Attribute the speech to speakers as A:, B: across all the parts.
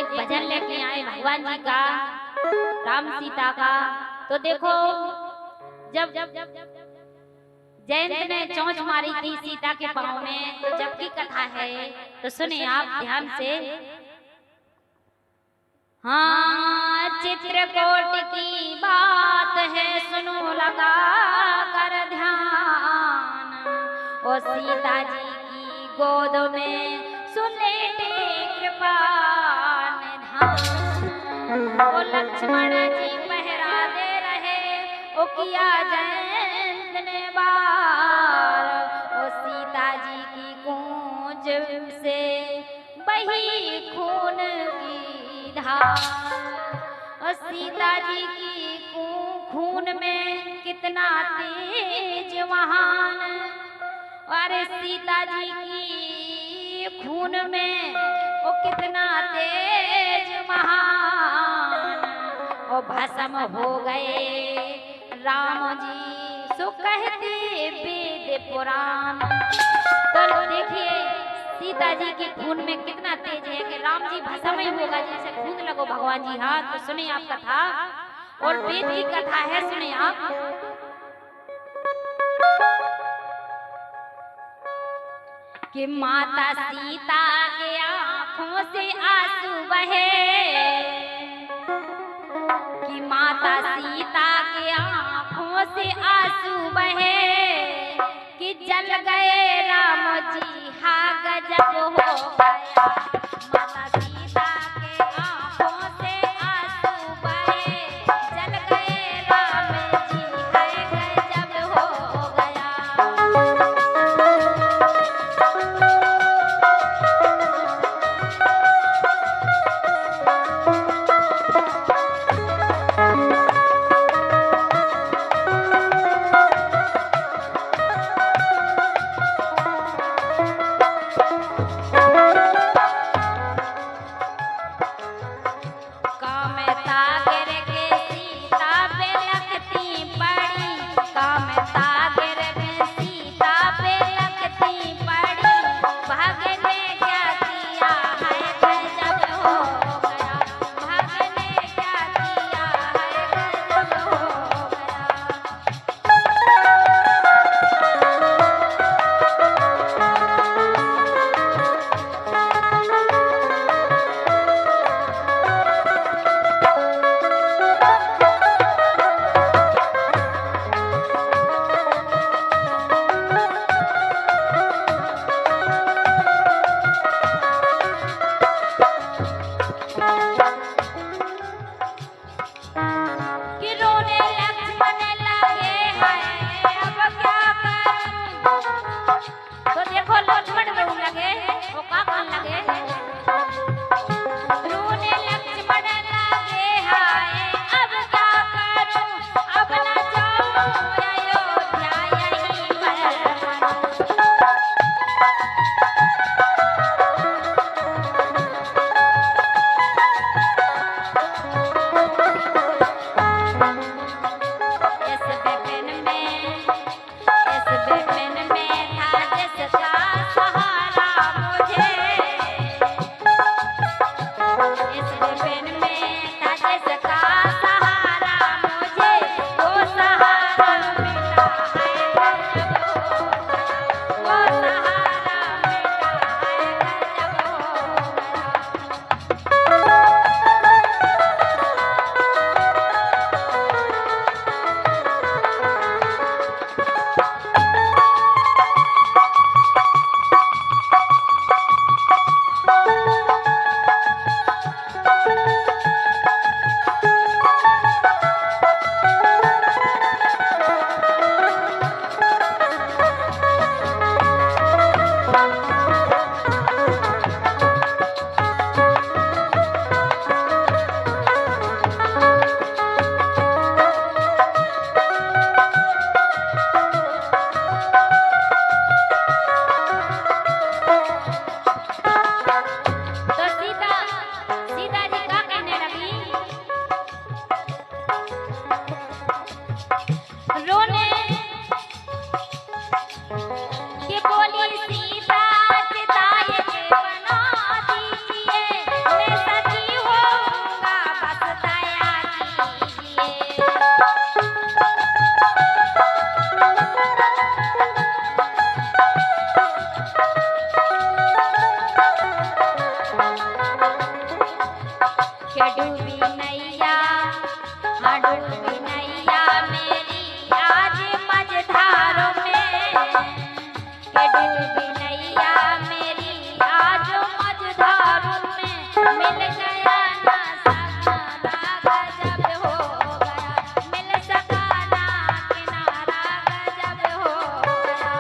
A: एक भजन लेके आए भगवान जी का, राम सीता का। तो देखो जब जयंत ने चोंच मारी थी सीता के पांव में, तो जब की कथा है तो सुने आप ध्यान से। हाँ, चित्रकूट की बात है, सुनो लगा कर ध्यान। ओ सीता जी की गोद में सुलेटे कृपान धान। ओ लक्ष्मण जी पहरा दे रहे, ओ किया जयंत ने बार। ओ सीता जी की गूंज से बही खून की धार। और सीता जी की खून में कितना तेज महान। अरे सीता जी की खून में वो कितना तेज महान। और भस्म हो गए राम जी, सो कहते वेद पुराण। तो देखिए सीता जी के खून में कितना तेज है कि राम जी भस्म ही होगा जैसे खून लगो भगवान जी। हाँ, तो सुने आप कथा, और वेद की कथा है, सुने आप। कि माता सीता के आंखों से आंसू बहे, कि माता सीता के आंखों से आंसू बहे, कि जल गए राम जी, हा गजब हो गया। माता सीता के आंखों से आंसू बहे, जल गए राम जी, हाय गजब हो गया। के डूबी नैया, हाँ डूबी नैया मेरी आज मझधारों में, के डूबी नैया मेरी आज मझधारों में, मिल गया ना सकाना गजब हो गया, मिल सका ना किनारा गजब हो गया।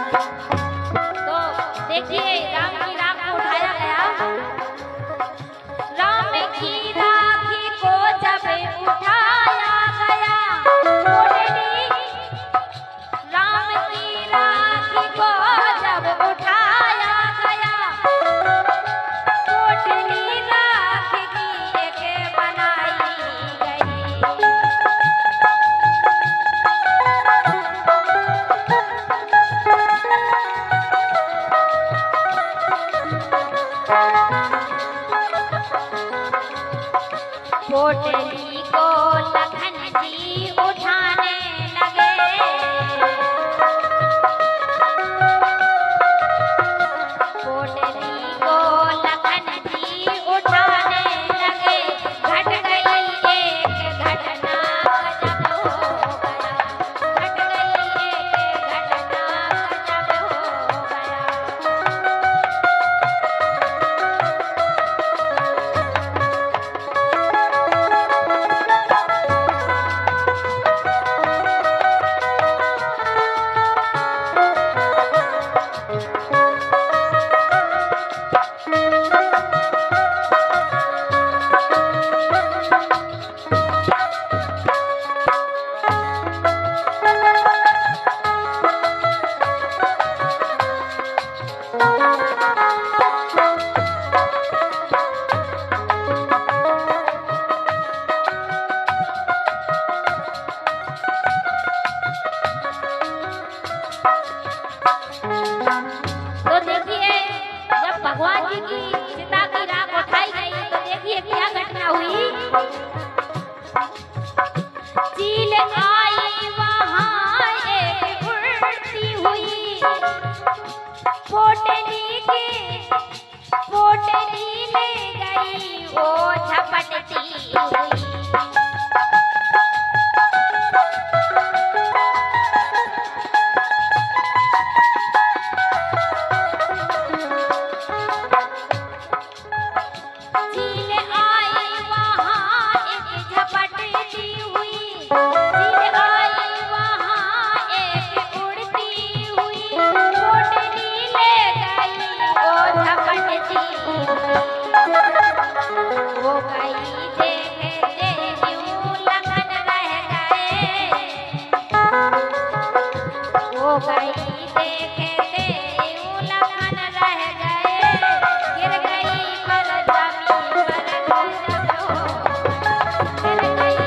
A: तो देखिए राम की राख को उठाया गया, राम की राखी को जब उठाया गया, कोटली राम की राखी को जब उठाया गया, कोटली राखी की एक बनाई गई। पोटली को लखन जी उठाने लगे, पोटली को लखन जी उठाने लगे, घट गई एक घटना गजब हो गया, घट गई एक घटना गजब हो गया। तो देखिए जब भगवान जी की सीता की राख उठाई गई तो देखिए क्या घटना हुई। चील आई वहाँ एक उड़ती हुई, पोटली ले गई वो झपटती हुई। चील आई वहाँ एक झपटती हुई, चील आई वहाँ एक उड़ती हुई, पोटली ले गई वो झपटती हुई। वो गई देखते यूं लखन रह गए, वो गई देखते यूं लखन रह गए, गिर गई पर जमीन पर गजब हो, गिर गई।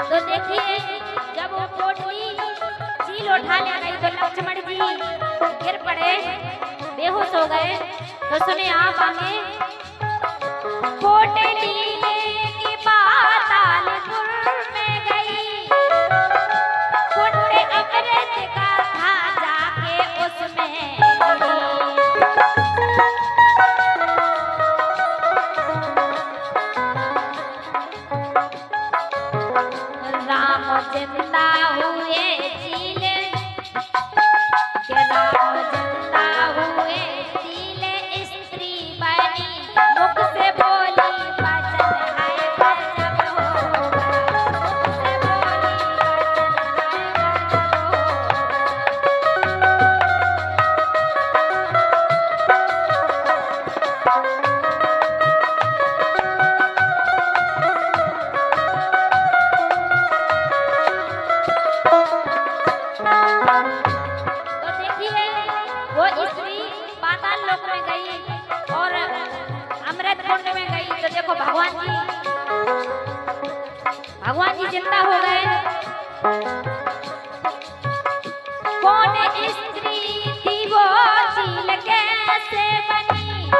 A: तो देखिए जब वो पोटली चील उठाने गई तो लक्ष्मण जी गिर पड़े, बेहोश हो गए। तो सुने आप आगे, पोटली लेके पातालपुर में गई, कुंड अमृत का था जाके उसमें राम जिंदा हुए चील, के राम जिंदा हुए चील, स्त्री बनी मुख से बोली बचा देखो भगवान जी जिंदा हो गए। कौन स्त्री थी वो चील कैसे बनी,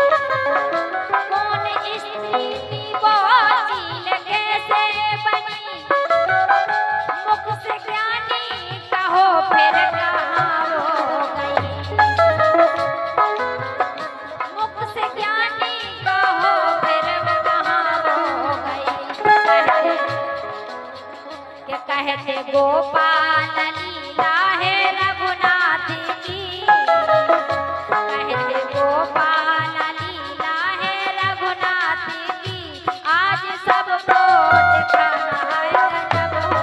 A: कौन स्त्री थी वो चील कैसे बनी, मुख से ज्ञानी कहो फिर कहाँ वो गई, मुख से ज्ञानी कहो फिर कहाँ वो गई। कहते गोपाल लीला है रघुनाथ की, कहते गोपाल लीला है रघुनाथ की, आज सबको दिखाना है जब हो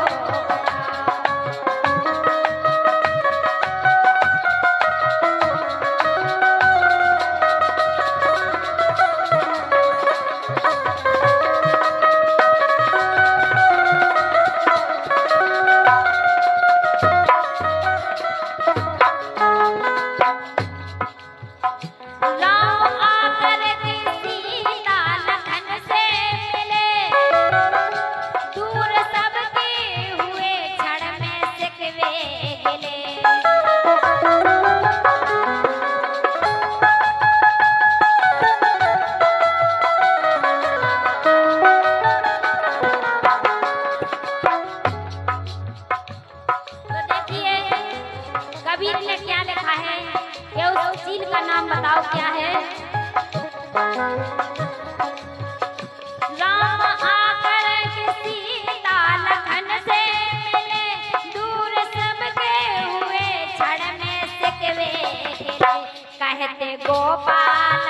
A: कबीर ने क्या लिखा है कि उस चील का नाम बताओ क्या है। राम आकर के सीता लखन से मिले, दूर सबके हुए क्षण में सिकवे गिरे, कहते गोपाल